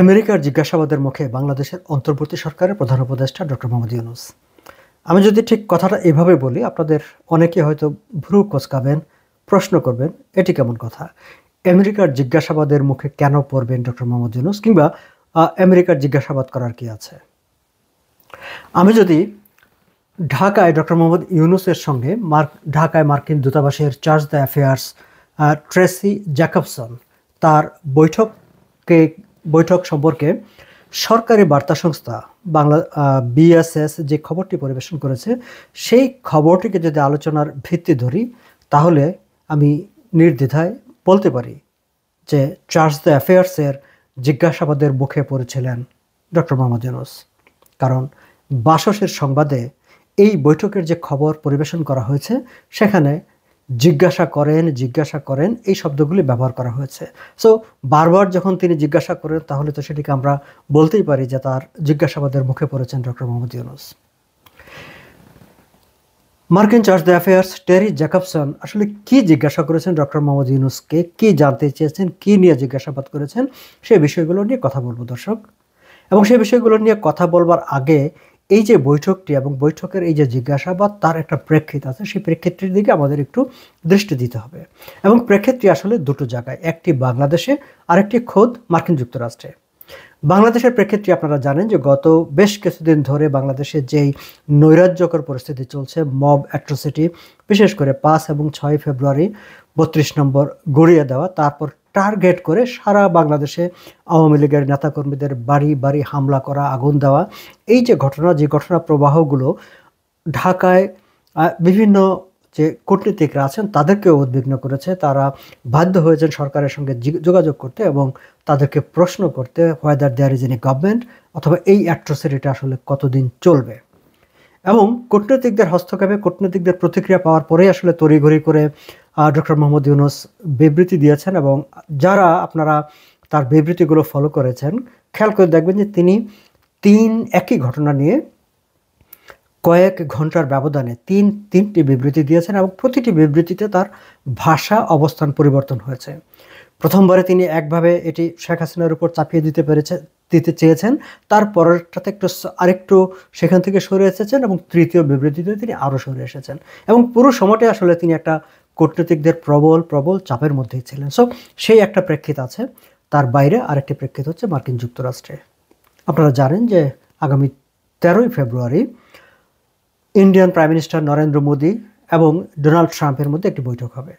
আমেরিকার জিজ্ঞাসাবাদের মুখে বাংলাদেশের অন্তর্বর্তী সরকারের প্রধান উপদেষ্টা ডক্টর মোহাম্মদ ইউনূস। আমি যদি ঠিক কথাটা এভাবে বলি, আপনাদের অনেকে হয়তো ভ্রু কোঁচকাবেন, প্রশ্ন করবেন, এটি কেমন কথা? আমেরিকার জিজ্ঞাসাবাদের মুখে কেন পড়বেন ডক্টর মোহাম্মদ ইউনূস, কিংবা আমেরিকার জিজ্ঞাসাবাদ করার কি আছে? আমি যদি ঢাকায় ডক্টর মোহাম্মদ ইউনূসের সঙ্গে ঢাকায় মার্কিন দূতাবাসের charge d'affaires Tracey Jacobson তার বৈঠক সম্পর্কে সরকারি বার্তা সংস্থা বাংলা বিএসএস যে খবরটি পরিবেশন করেছে, সেই খবরটিকে যদি আলোচনার ভিত্তি ধরি, তাহলে আমি নির্দ্বিধায় বলতে পারি যে চার্জ দ্য অ্যাফেয়ার্সের জিজ্ঞাসাবাদের মুখে পড়েছিলেন ডক্টর মোহাম্মদ ইউনূস। কারণ বাসসের সংবাদে এই বৈঠকের যে খবর পরিবেশন করা হয়েছে, সেখানে জিজ্ঞাসা করেন এই শব্দগুলি ব্যবহার করা হয়েছে। সো বারবার যখন তিনি জিজ্ঞাসা করেন, তাহলে তো সেটিকে আমরা বলতেই পারি যে তার জিজ্ঞাসাবাদের মুখে পড়েছেন ডক্টর মোহাম্মদ ইউনূস। মার্কিন charge the affairs Terry Jacobson আসলে কি জিজ্ঞাসা করেছেন ডক্টর মোহাম্মদ ইউনূসকে, কি জানতে চেয়েছেন, কি নিয়ে জিজ্ঞাসাবাদ করেছেন, সেই বিষয়গুলো নিয়ে কথা বলবো দর্শক। এবং সেই বিষয়গুলো নিয়ে কথা বলবার আগে এই যে বৈঠকটি এবং বৈঠকের এই যে জিজ্ঞাসাবাদ, তার একটা প্রেক্ষিত আছে, সেই প্রেক্ষিতটির দিকে আমাদের একটু দৃষ্টি দিতে হবে। এবং প্রেক্ষিতটি আসলে দুটো জায়গায়, একটি বাংলাদেশে, আরেকটি খোদ মার্কিন যুক্তরাষ্ট্রে। বাংলাদেশের প্রেক্ষিতটি আপনারা জানেন যে গত বেশ কিছুদিন ধরে বাংলাদেশে যেই নৈরাজ্যকর পরিস্থিতি চলছে, মব অ্যাট্রোসিটি, বিশেষ করে 5 এবং 6 ফেব্রুয়ারি 32 নম্বর গড়িয়ে দেওয়া, তারপর টার্গেট করে সারা বাংলাদেশে আওয়ামী লীগের নেতাকর্মীদের বাড়ি বাড়ি হামলা করা, আগুন দেওয়া, এই যে ঘটনা প্রবাহগুলো ঢাকায় বিভিন্ন যে কূটনীতিকরা আছেন তাদেরকেও উদ্বিগ্ন করেছে। তারা বাধ্য হয়েছেন সরকারের সঙ্গে যোগাযোগ করতে এবং তাদেরকে প্রশ্ন করতে, whether there is any government, অথবা এই অ্যাট্রোসিটিটা আসলে কতদিন চলবে। এবং কূটনীতিকদের হস্তক্ষেপে, কূটনীতিকদের প্রতিক্রিয়া পাওয়ার পরেই আসলে তড়িঘড়ি করে ডক্টর মোহাম্মদ ইউনূস বিবৃতি দিয়েছেন। এবং যারা আপনারা তার বিবৃতিগুলো ফলো করেছেন, খেয়াল করে দেখবেন যে তিনি একই ঘটনা নিয়ে কয়েক ঘন্টার ব্যবধানে তিনটি বিবৃতি দিয়েছেন, এবং প্রতিটি বিবৃতিতে তার ভাষা, অবস্থান পরিবর্তন হয়েছে। প্রথমবারে তিনি একভাবে এটি শেখ হাসিনার উপর চাপিয়ে দিতে চেয়েছেন, তারপরেরটাতে আরেকটু সেখান থেকে সরে এসেছেন, এবং তৃতীয় বিবৃতিতে তিনি আরও সরে এসেছেন। এবং পুরো সময়টাই আসলে তিনি একটা কূটনীতিকদের প্রবল চাপের মধ্যেই ছিলেন। সো সেই একটা প্রেক্ষিত আছে। তার বাইরে আরেকটি প্রেক্ষিত হচ্ছে মার্কিন যুক্তরাষ্ট্রে। আপনারা জানেন যে আগামী 13ই February Indian prime minister Narendra Modi এবং ডোনাল্ড ট্রাম্পের মধ্যে একটি বৈঠক হবে।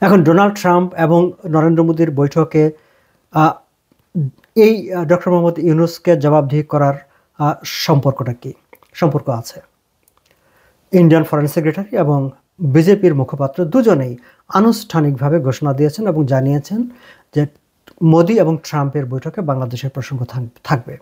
এখন ডোনাল্ড ট্রাম্প এবং নরেন্দ্র মোদীর বৈঠকে এই ডক্টর মোহাম্মদ ইউনূসকে জবাবদিহি করার সম্পর্কটা কি? সম্পর্ক আছে। ইন্ডিয়ান ফরেন সেক্রেটারি এবং বিজেপির মুখপাত্র দুজনেই আনুষ্ঠানিকভাবে ঘোষণা দিয়েছেন এবং জানিয়েছেন যে মোদী এবং ট্রাম্পের বৈঠকে বাংলাদেশের প্রসঙ্গ থাকবে।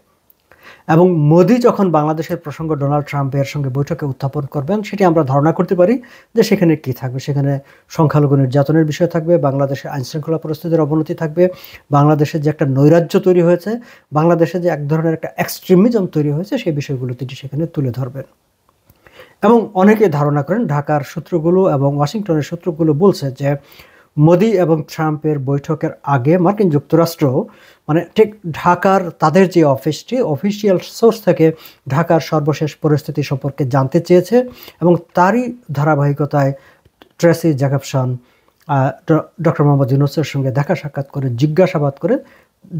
এবং মোদী যখন বাংলাদেশের প্রসঙ্গ ডোনাল্ড ট্রাম্পের সঙ্গে বৈঠকে উত্থাপন করবেন, সেটি আমরা ধারণা করতে পারি যে সেখানে কি থাকবে। সেখানে সংখ্যালঘু নির্যাতনের বিষয় থাকবে, বাংলাদেশে আইনশৃঙ্খলা পরিস্থিতির অবনতি থাকবে, বাংলাদেশে যে একটা নৈরাজ্য তৈরি হয়েছে, বাংলাদেশে যে এক ধরনের একটা এক্সট্রিমিজম তৈরি হয়েছে, সেই বিষয়গুলো তিনি সেখানে তুলে ধরবেন। এবং অনেকে ধারণা করেন, ঢাকার সূত্রগুলো এবং ওয়াশিংটনের সূত্রগুলো বলছে যে মোদী এবং ট্রাম্পের বৈঠকের আগে মার্কিন যুক্তরাষ্ট্র, মানে ঠিক ঢাকার তাদের যে অফিসটি, অফিসিয়াল সোর্স থেকে ঢাকার সর্বশেষ পরিস্থিতি সম্পর্কে জানতে চেয়েছে। এবং তারই ধারাবাহিকতায় ট্রেসি জ্যাকবসন ডক্টর মোহাম্মদ ইউনূসের সঙ্গে দেখা সাক্ষাৎ করে জিজ্ঞাসাবাদ করে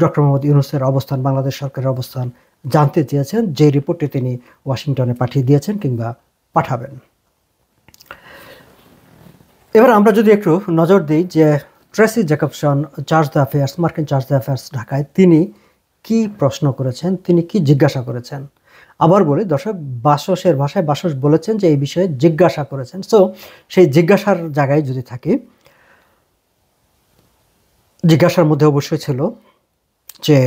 ডক্টর মোহাম্মদ ইউনূসের অবস্থান, বাংলাদেশ সরকারের অবস্থান জানতে চেয়েছেন, যে রিপোর্টটি তিনি ওয়াশিংটনে পাঠিয়ে দিয়েছেন কিংবা পাঠাবেন। এবার আমরা যদি একটু নজর দিই যে Tracey Jacobson charge d'affaires, মার্কিন চার্জ দ্য অ্যাফেয়ার্স ঢাকায় তিনি কি প্রশ্ন করেছেন, তিনি কি জিজ্ঞাসা করেছেন। আবার বলি দর্শক, বাসসের ভাষায় বাসস বলেছেন যে এই বিষয়ে জিজ্ঞাসা করেছেন। সো সেই জিজ্ঞাসার জায়গায় যদি থাকি, জিজ্ঞাসার মধ্যে অবশ্যই ছিল যে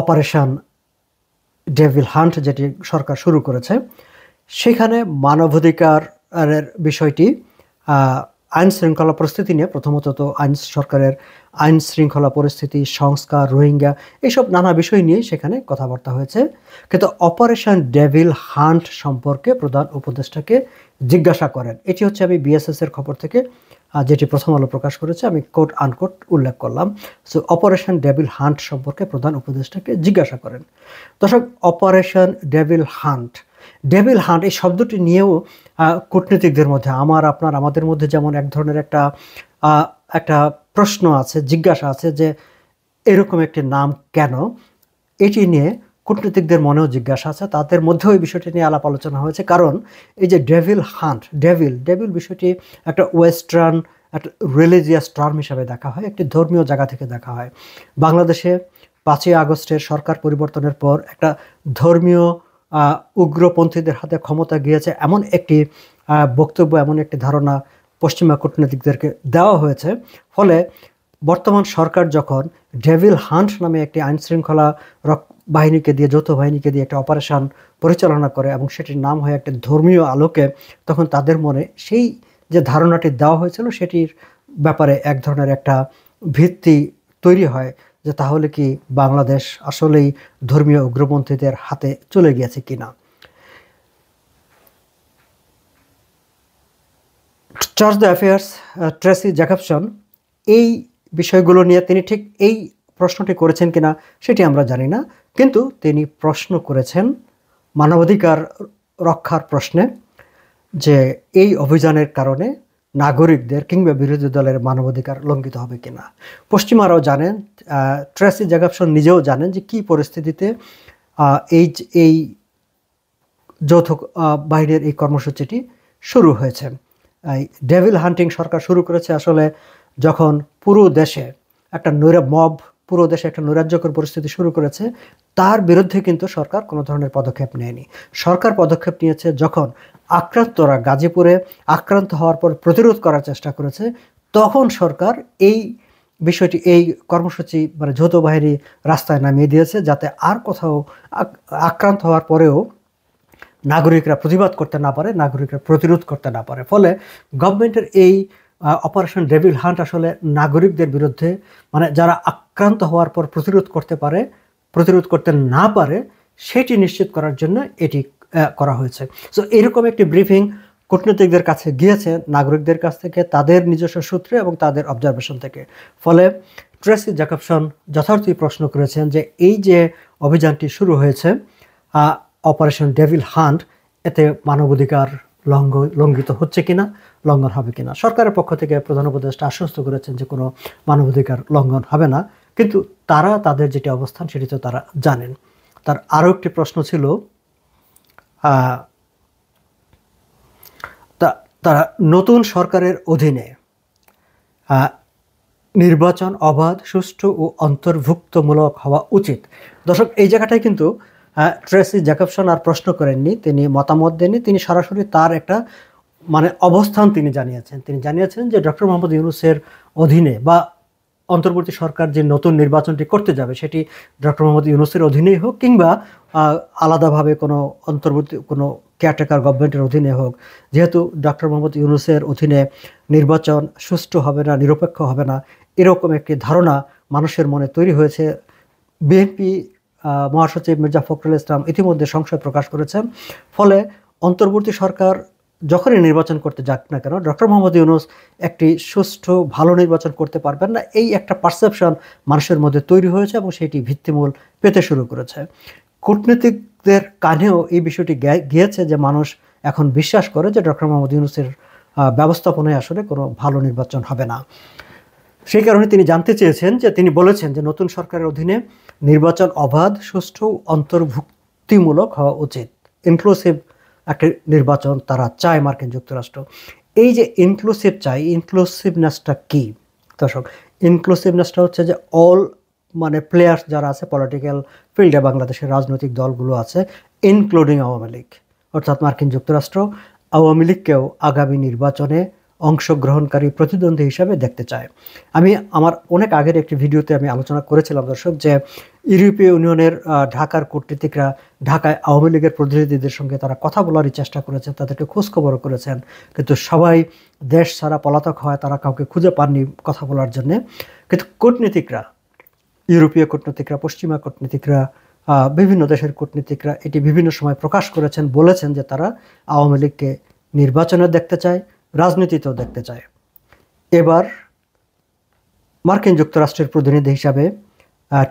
অপারেশন ডেভিল হান্ট যেটি সরকার শুরু করেছে, সেখানে মানবাধিকারের বিষয়টি, আইন শৃঙ্খলা পরিস্থিতি নিয়ে, প্রথমত তো সরকারের আইন শৃঙ্খলা পরিস্থিতি, সংস্কার, রোহিঙ্গা, এইসব নানা বিষয় নিয়ে সেখানে কথাবার্তা হয়েছে। কিন্তু অপারেশন ডেভিল হান্ট সম্পর্কে প্রধান উপদেষ্টাকে জিজ্ঞাসা করেন। এটি হচ্ছে আমি বিএসএস এর খবর থেকে যেটি প্রথম আলো প্রকাশ করেছে, আমি কোট আনকোট উল্লেখ করলাম। সো অপারেশন ডেভিল হান্ট সম্পর্কে প্রধান উপদেষ্টাকে জিজ্ঞাসা করেন। দর্শক, operation devil hunt, devil hunt এই শব্দটি নিয়েও কূটনীতিকদের মধ্যে, আমাদের মধ্যে যেমন এক ধরনের একটা প্রশ্ন আছে, জিজ্ঞাসা আছে যে এরকম একটি নাম কেন, এটি নিয়ে কূটনীতিকদের মনেও জিজ্ঞাসা আছে। তাদের মধ্যেও এই বিষয়টি নিয়ে আলাপ আলোচনা হয়েছে। কারণ এই যে ডেভিল হান্ট, ডেভিল বিষয়টি একটা ওয়েস্টার্ন, একটা রিলিজিয়াস টার্ম হিসাবে দেখা হয়, একটি ধর্মীয় জায়গা থেকে দেখা হয়। বাংলাদেশে 5ই আগস্টের সরকার পরিবর্তনের পর একটা ধর্মীয় উগ্রপন্থীদের হাতে ক্ষমতা গিয়েছে এমন একটি বক্তব্য, এমন একটি ধারণা পশ্চিমা কূটনীতিকদেরকে দেওয়া হয়েছে। ফলে বর্তমান সরকার যখন ডেভিল হান্ট নামে একটি আইনশৃঙ্খলা বাহিনীকে দিয়ে, যৌথ বাহিনীকে দিয়ে একটা অপারেশন পরিচালনা করে এবং সেটির নাম হয় একটা ধর্মীয় আলোকে, তখন তাদের মনে সেই যে ধারণাটি দেওয়া হয়েছিল সেটির ব্যাপারে এক ধরনের একটা ভিত্তি তৈরি হয় যে তাহলে কি বাংলাদেশ আসলেই ধর্মীয় উগ্রপন্থীদের হাতে চলে গিয়েছে কিনা। Charge d'affaires Tracey Jacobson এই বিষয়গুলো নিয়ে তিনি ঠিক এই প্রশ্নটি করেছেন কিনা সেটি আমরা জানি না, কিন্তু তিনি প্রশ্ন করেছেন মানবাধিকার রক্ষার প্রশ্নে, যে এই অভিযানের কারণে নাগরিকদের কিংবা বিরোধী দলের মানবাধিকার লঙ্ঘিত হবে কিনা। পশ্চিমারাও জানেন, ট্রেসি জ্যাকবসন নিজেও জানেন যে কী পরিস্থিতিতে এই যৌথ বাহিনীর এই কর্মসূচিটি শুরু হয়েছে। ডেভিল হান্টিং সরকার শুরু করেছে আসলে যখন পুরো দেশে একটা নৈরাজ্যকর পরিস্থিতি শুরু করেছে, তার বিরুদ্ধে কিন্তু সরকার কোনো ধরনের পদক্ষেপ নেয়নি। সরকার পদক্ষেপ নিয়েছে যখন আক্রান্তরা গাজীপুরে আক্রান্ত হওয়ার পর প্রতিরোধ করার চেষ্টা করেছে, তখন সরকার এই বিষয়টি, এই কর্মসূচি মানে যৌথ বাহিনী রাস্তায় নামিয়ে দিয়েছে, যাতে আর কোথাও আক্রান্ত হওয়ার পরেও নাগরিকরা প্রতিবাদ করতে না পারে, নাগরিকরা প্রতিরোধ করতে না পারে। ফলে গভর্নমেন্টের এই অপারেশন ডেভিল হান্ট আসলে নাগরিকদের বিরুদ্ধে, মানে যারা আক্রান্ত হওয়ার পর প্রতিরোধ করতে না পারে সেটি নিশ্চিত করার জন্য এটি করা হয়েছে। সো এরকম একটি ব্রিফিং কূটনীতিকদের কাছে গিয়েছে নাগরিকদের কাছ থেকে, তাদের নিজস্ব সূত্রে এবং তাদের অবজারভেশন থেকে। ফলে ট্রেসি জ্যাকবসন যথার্থই প্রশ্ন করেছেন যে এই যে অভিযানটি শুরু হয়েছে অপারেশন ডেভিল হান্ট, এতে মানবাধিকার লঙ্ঘিত হচ্ছে কিনা, লঙ্ঘন হবে কিনা। সরকারের পক্ষ থেকে প্রধান উপদেষ্টা আশ্বস্ত করেছেন যে কোনো মানবাধিকার লঙ্ঘন হবে না, কিন্তু তাদের যেটি অবস্থান সেটি তো তারা জানেন। তার আরও একটি প্রশ্ন ছিল, তারা নতুন সরকারের অধীনে নির্বাচন অবাধ, সুষ্ঠু ও অন্তর্ভুক্তমূলক হওয়া উচিত। দর্শক, এই জায়গাটায় কিন্তু ট্রেসি জ্যাকবসন আর প্রশ্ন করেননি, তিনি মতামত দেননি, তিনি সরাসরি তার একটা মানে অবস্থান তিনি জানিয়েছেন যে ডক্টর মোহাম্মদ ইউনূসের অধীনে বা অন্তর্বর্তী সরকার যে নতুন নির্বাচনটি করতে যাবে সেটি ডক্টর মোহাম্মদ ইউনূসের অধীনেই হোক কিংবা আলাদাভাবে কোনো কেয়ারটেকার গভর্নমেন্টের অধীনে হোক, যেহেতু ডক্টর মোহাম্মদ ইউনূসের অধীনে নির্বাচন সুষ্ঠু হবে না, নিরপেক্ষ হবে না, এরকম একটি ধারণা মানুষের মনে তৈরি হয়েছে। বিএনপি মহাসচিব মির্জা ফখরুল ইসলাম ইতিমধ্যে সংশয় প্রকাশ করেছেন। ফলে অন্তর্বর্তী সরকার যখনই নির্বাচন করতে যাক না কেন, ডক্টর মোহাম্মদ ইউনূস একটি সুষ্ঠু ভালো নির্বাচন করতে পারবেন না, এই একটা পারসেপশন মানুষের মধ্যে তৈরি হয়েছে এবং সেটি ভিত্তিমূল পেতে শুরু করেছে। কূটনীতিকদের কানেও এই বিষয়টি গিয়েছে যে মানুষ এখন বিশ্বাস করে যে ডক্টর মোহাম্মদ ইউনূসের ব্যবস্থাপনায় আসলে কোনো ভালো নির্বাচন হবে না। সেই কারণে তিনি বলেছেন যে নতুন সরকারের অধীনে নির্বাচন অবাধ, সুষ্ঠু, অন্তর্ভুক্তিমূলক হওয়া উচিত। ইনক্লুসিভ একটা নির্বাচন তারা চায় মার্কিন যুক্তরাষ্ট্র। এই যে ইনক্লুসিভনেসটা কি দর্শক? ইনক্লুসিভনেসটা হচ্ছে যে অল মানে প্লেয়ার্স যারা আছে পলিটিক্যাল ফিল্ডে, বাংলাদেশের রাজনৈতিক দলগুলো আছে, ইনক্লুডিং আওয়ামী লীগ, অর্থাৎ মার্কিন যুক্তরাষ্ট্র আওয়ামী লীগকেও আগামী নির্বাচনে অংশগ্রহণকারী প্রতিদ্বন্দ্বী হিসাবে দেখতে চায়। আমি আমার অনেক আগের একটি ভিডিওতে আমি আলোচনা করেছিলাম দর্শক, যে ইউরোপীয় ইউনিয়নের ঢাকার কূটনীতিকরা ঢাকায় আওয়ামী লীগের প্রতিনিধিদের সঙ্গে তারা কথা বলারই চেষ্টা করেছেন, তাদেরকে খোঁজখবরও করেছেন, কিন্তু সবাই দেশ ছাড়া পলাতক হয়, তারা কাউকে খুঁজে পাননি কথা বলার জন্যে। কিন্তু কূটনীতিকরা, ইউরোপীয় কূটনীতিকরা, পশ্চিমা কূটনীতিকরা, বিভিন্ন দেশের কূটনীতিকরা এটি বিভিন্ন সময় প্রকাশ করেছেন, বলেছেন যে তারা আওয়ামী লীগকে নির্বাচনে দেখতে চায়, রাজনীতিতেও দেখতে চায়। এবার মার্কিন যুক্তরাষ্ট্রের প্রতিনিধি হিসাবে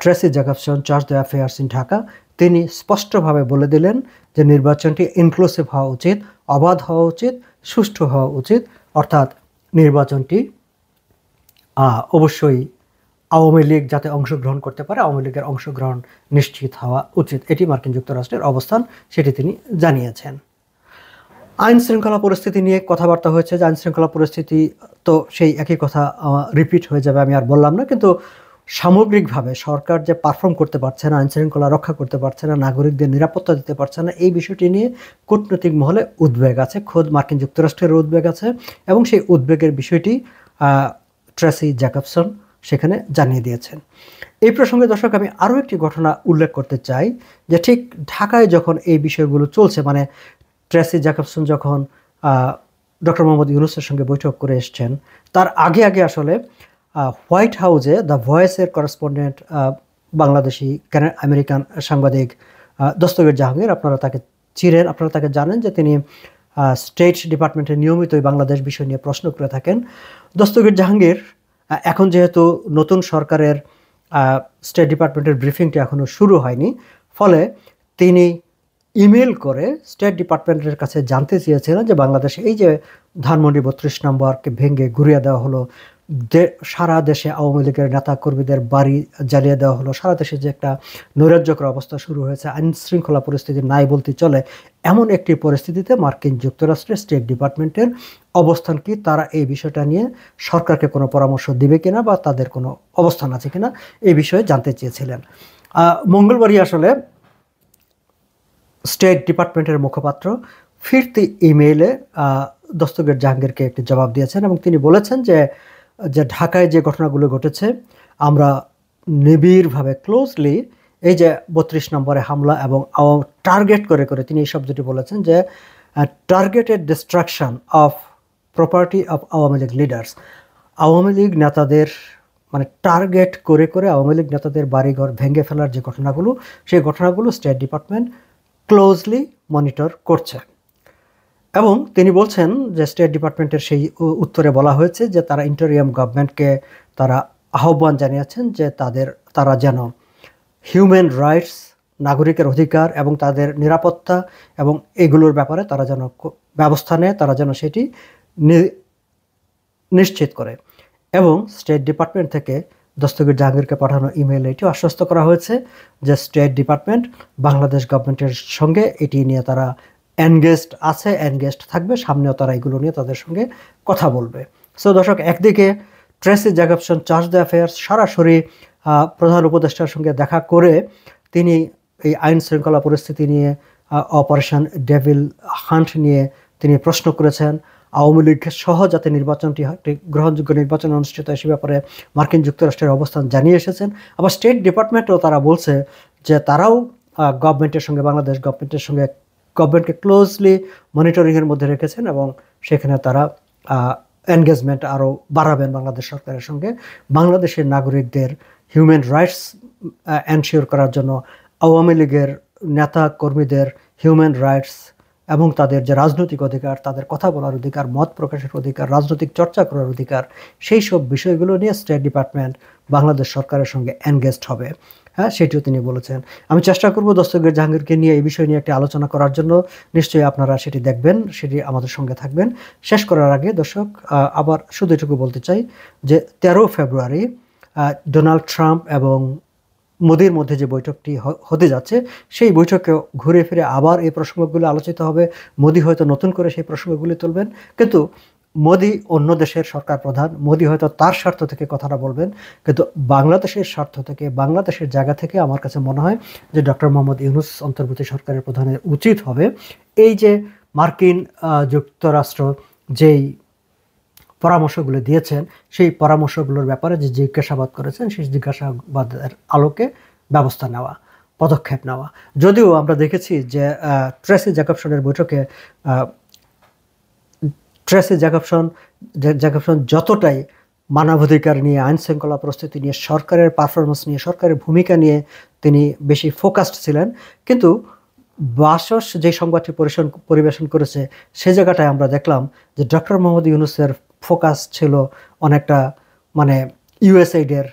Tracey Jacobson, charge d'affaires in Dhaka, তিনি স্পষ্টভাবে বলে দিলেন যে নির্বাচনটি ইনক্লুসিভ হওয়া উচিত, অবাধ হওয়া উচিত, সুষ্ঠু হওয়া উচিত। অর্থাৎ নির্বাচনটি অবশ্যই আওয়ামী লীগ যাতে অংশগ্রহণ করতে পারে, আওয়ামী লীগের অংশগ্রহণ নিশ্চিত হওয়া উচিত। এটি মার্কিন যুক্তরাষ্ট্রের অবস্থান, সেটি তিনি জানিয়েছেন। আইন শৃঙ্খলা পরিস্থিতি নিয়ে কথাবার্তা হয়েছে, যে আইন শৃঙ্খলা পরিস্থিতি তো সেই একই কথা রিপিট হয়ে যাবে, আমি আর বললাম না। কিন্তু সামগ্রিকভাবে সরকার যে পারফর্ম করতে পারছে না, আইন শৃঙ্খলা রক্ষা করতে পারছে না, নাগরিকদের নিরাপত্তা দিতে পারছে না, এই বিষয়টি নিয়ে কূটনৈতিক মহলে উদ্বেগ আছে, খোদ মার্কিন যুক্তরাষ্ট্রের উদ্বেগ আছে। এবং সেই উদ্বেগের বিষয়টি ট্রেসি জ্যাকবসন সেখানে জানিয়ে দিয়েছেন। এই প্রসঙ্গে দর্শক আমি আরও একটি ঘটনা উল্লেখ করতে চাই, যে ঠিক ঢাকায় যখন এই বিষয়গুলো চলছে, মানে ট্রেসি জ্যাকবসন যখন ডক্টর মোহাম্মদ ইউনূসের সঙ্গে বৈঠক করে এসছেন, তার আগে আগে আসলে হোয়াইট হাউসে দ্য ভয়েসের করেসপন্ডেন্ট বাংলাদেশি আমেরিকান সাংবাদিক দস্তগীর জাহাঙ্গীর, আপনারা তাকে চিনেন, আপনারা তাকে জানেন যে তিনি স্টেট ডিপার্টমেন্টে নিয়মিতই বাংলাদেশ বিষয় নিয়ে প্রশ্ন করে থাকেন। দস্তগীর জাহাঙ্গীর এখন যেহেতু নতুন সরকারের স্টেট ডিপার্টমেন্টের ব্রিফিংটি এখনও শুরু হয়নি, ফলে তিনি ইমেল করে স্টেট ডিপার্টমেন্টের কাছে জানতে চেয়েছিলেন যে বাংলাদেশে এই যে ধানমন্ডি 32 নম্বরকে ভেঙে ঘুরিয়ে দেওয়া হলো, সারা দেশে আওয়ামী লীগের নেতা কর্মীদের বাড়ি জ্বালিয়ে দেওয়া হলো, সারা দেশে যে একটা নৈরাজ্যকর অবস্থা শুরু হয়েছে, আইন শৃঙ্খলা পরিস্থিতি নাই বলতে চলে, এমন একটি পরিস্থিতিতে মার্কিন যুক্তরাষ্ট্রের স্টেট ডিপার্টমেন্টের অবস্থান কি, তারা এই বিষয়টা নিয়ে সরকারকে কোনো পরামর্শ দিবে কিনা বা তাদের কোনো অবস্থান আছে কিনা, এই বিষয়ে জানতে চেয়েছিলেন। মঙ্গলবারই আসলে স্টেট ডিপার্টমেন্টের মুখপাত্র ফিরতি ইমেইলে দস্তগীর জাহাঙ্গীরকে একটি জবাব দিয়েছেন এবং তিনি বলেছেন যে ঢাকায় যে ঘটনাগুলো ঘটেছে, আমরা নিবিড়ভাবে ক্লোজলি এই যে 32 নম্বরে হামলা এবং টার্গেট করে করে তিনি এই শব্দটি বলেছেন যে targeted destruction of property of Awami League leaders, Awami League নেতাদের মানে টার্গেট করে করে আওয়ামী লীগ নেতাদের বাড়িঘর ভেঙে ফেলার যে ঘটনাগুলো, সেই ঘটনাগুলো স্টেট ডিপার্টমেন্ট ক্লোজলি মনিটর করছে। এবং তিনি বলছেন যে স্টেট ডিপার্টমেন্টের সেই উত্তরে বলা হয়েছে যে তারা ইন্টারিয়াম গভর্নমেন্টকে তারা আহ্বান জানিয়েছেন যে তারা যেন হিউম্যান রাইটস, নাগরিকের অধিকার এবং তাদের নিরাপত্তা এবং এগুলোর ব্যাপারে তারা যেন ব্যবস্থা নেয়, তারা যেন সেটি নিশ্চিত করে। এবং স্টেট ডিপার্টমেন্ট থেকে দস্তগীর জাহাঙ্গীরকে পাঠানো ইমেইলে এটিও আশ্বস্ত করা হয়েছে যে স্টেট ডিপার্টমেন্ট বাংলাদেশ গভর্নমেন্টের সঙ্গে এটি নিয়ে তারা এনগেজড আছে, এনগেজড থাকবে, সামনেও তারা এগুলো নিয়ে তাদের সঙ্গে কথা বলবে। সো দর্শক, একদিকে Tracey Jacobson charge d'affaires সরাসরি প্রধান উপদেষ্টার সঙ্গে দেখা করে তিনি এই আইন শৃঙ্খলা পরিস্থিতি নিয়ে, অপারেশন ডেভিল হান্ট নিয়ে তিনি প্রশ্ন করেছেন। আওয়ামী লীগ সহ যাতে নির্বাচনটি একটি গ্রহণযোগ্য নির্বাচন অনুষ্ঠিত হয় সে ব্যাপারে মার্কিন যুক্তরাষ্ট্রের অবস্থান জানিয়ে এসেছেন। আবার স্টেট ডিপার্টমেন্টও তারা বলছে যে তারাও গভর্নমেন্টের সঙ্গে, বাংলাদেশ গভর্নমেন্টের সঙ্গে গভর্নমেন্টকে ক্লোজলি মনিটরিংয়ের মধ্যে রেখেছেন এবং সেখানে তারা এনগেজমেন্ট আরও বাড়াবেন বাংলাদেশ সরকারের সঙ্গে। বাংলাদেশের নাগরিকদের হিউম্যান রাইটস এনশিওর করার জন্য আওয়ামী লীগের নেতা কর্মীদের হিউম্যান রাইটস এবং তাদের যে রাজনৈতিক অধিকার, তাদের কথা বলার অধিকার, মত প্রকাশের অধিকার, রাজনৈতিক চর্চা করার অধিকার, সেই সব বিষয়গুলো নিয়ে স্টেট ডিপার্টমেন্ট বাংলাদেশ সরকারের সঙ্গে এনগেজড হবে। হ্যাঁ, সেটিও তিনি বলেছেন। আমি চেষ্টা করব দস্তগীর জাহাঙ্গীরকে নিয়ে এই বিষয় নিয়ে একটি আলোচনা করার জন্য। নিশ্চয়ই আপনারা সেটি দেখবেন, সেটি আমাদের সঙ্গে থাকবেন। শেষ করার আগে দর্শক আবার শুধু এটুকু বলতে চাই যে 13 ফেব্রুয়ারি ডোনাল্ড ট্রাম্প এবং মোদির মধ্যে যে বৈঠকটি হতে যাচ্ছে, সেই বৈঠকে ঘুরে ফিরে আবার এই প্রসঙ্গগুলো আলোচিত হবে। মোদি হয়তো নতুন করে সেই প্রসঙ্গগুলি তুলবেন, কিন্তু মোদি অন্য দেশের সরকার প্রধান, মোদি হয়তো তার স্বার্থ থেকে কথাটা বলবেন, কিন্তু বাংলাদেশের স্বার্থ থেকে, বাংলাদেশের জায়গা থেকে আমার কাছে মনে হয় যে ডক্টর মোহাম্মদ ইউনূস অন্তর্বর্তী সরকারের প্রধানের উচিত হবে এই যে মার্কিন যুক্তরাষ্ট্র যেই পরামর্শগুলো দিয়েছেন, সেই পরামর্শগুলোর ব্যাপারে যে জিজ্ঞাসাবাদ করেছেন, সেই জিজ্ঞাসাবাদের আলোকে ব্যবস্থা নেওয়া, পদক্ষেপ নেওয়া। যদিও আমরা দেখেছি যে ট্রেসি জ্যাকবসনের বৈঠকে ট্রেসি জ্যাকবসন যতটাই মানবাধিকার নিয়ে, আইন শৃঙ্খলা পরিস্থিতি নিয়ে, সরকারের পারফরমেন্স নিয়ে, সরকারের ভূমিকা নিয়ে তিনি বেশি ফোকাসড ছিলেন, কিন্তু যে সংবাদটি পরিবেশন করেছে সে জায়গাটায় আমরা দেখলাম যে ডক্টর মোহাম্মদ ইউনূসের ফোকাস ছিল অনেকটা মানে ইউএসএইডের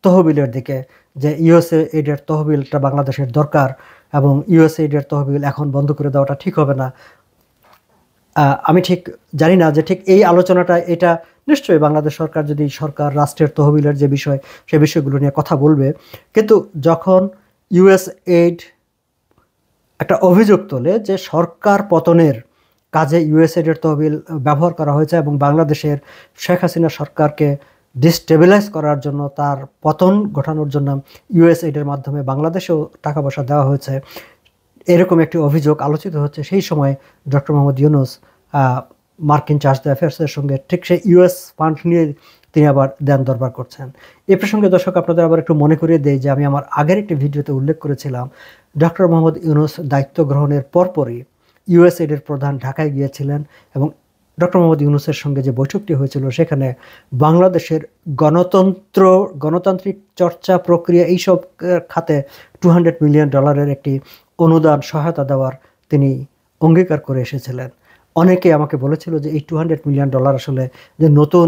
তহবিলের দিকে, যে ইউএসএইডের তহবিলটা বাংলাদেশের দরকার এবং ইউএসএইডের তহবিল এখন বন্ধ করে দেওয়াটা ঠিক হবে না। আমি ঠিক জানি না যে ঠিক এই আলোচনাটা, এটা নিশ্চয়ই বাংলাদেশ সরকার যদি সরকার রাষ্ট্রের তহবিলের যে বিষয়, সে বিষয়গুলো নিয়ে কথা বলবে, কিন্তু যখন ইউএসএইড একটা অভিযোগ তোলে যে সরকার পতনের কাজে ইউএসএইডের তহবিল ব্যবহার করা হয়েছে এবং বাংলাদেশের শেখ হাসিনা সরকারকে ডিস্টেবিলাইজ করার জন্য, তার পতন ঘটানোর জন্য ইউএসএইডের মাধ্যমে বাংলাদেশেও টাকা পয়সা দেওয়া হয়েছে, এরকম একটি অভিযোগ আলোচিত হচ্ছে, সেই সময় ডক্টর মোহাম্মদ ইউনূস মার্কিন চার্জ দ্য অ্যাফেয়ার্সের সঙ্গে ঠিক সেই ইউএস ফান্ড নিয়ে তিনি আবার দেন দরবার করছেন। এ প্রসঙ্গে দর্শক আপনাদের আবার একটু মনে করিয়ে দেই যে আমি আমার আগের একটি ভিডিওতে উল্লেখ করেছিলাম, ডক্টর মোহাম্মদ ইউনূস দায়িত্ব গ্রহণের পরপরই ইউএসএইডের প্রধান ঢাকায় গিয়েছিলেন এবং ডক্টর মোহাম্মদ ইউনূসের সঙ্গে যে বৈঠকটি হয়েছিল সেখানে বাংলাদেশের গণতান্ত্রিক চর্চা প্রক্রিয়া এইসব খাতে $200 মিলিয়ন একটি অনুদান সহায়তা দেওয়ার তিনি অঙ্গীকার করে এসেছিলেন। অনেকে আমাকে বলেছিল যে এই $200 মিলিয়ন আসলে যে নতুন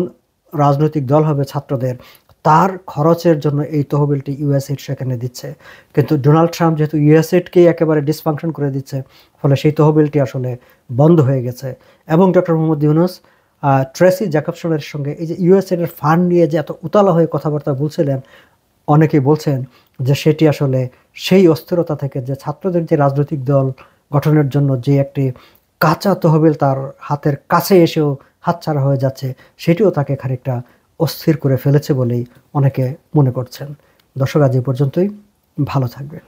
রাজনৈতিক দল হবে ছাত্রদের, তার খরচের জন্য এই তহবিলটি ইউএসএইড সেখানে দিচ্ছে, কিন্তু ডোনাল্ড ট্রাম্প যেহেতু ইউএসএইডকেই একেবারে ডিসফাংশন করে দিচ্ছে, ফলে সেই তহবিলটি আসলে বন্ধ হয়ে গেছে। এবং ডক্টর মোহাম্মদ ইউনূস ট্রেসি জ্যাকবসনের সঙ্গে এই যে ইউএসএইডের ফান্ড নিয়ে যে এত উতলা হয়ে কথাবার্তা বলছিলেন, অনেকেই বলছেন যে সেটি আসলে সেই অস্থিরতা থেকে, যে ছাত্রদের যে রাজনৈতিক দল গঠনের জন্য যে একটি কাঁচা তহবিল তার হাতের কাছে এসেও হাতছাড়া হয়ে যাচ্ছে, সেটিও তাকে খানিকটা অস্থির করে ফেলেছে বলেই অনেকে মনে করছেন। দর্শক আজ এই পর্যন্তই, ভালো থাকবেন।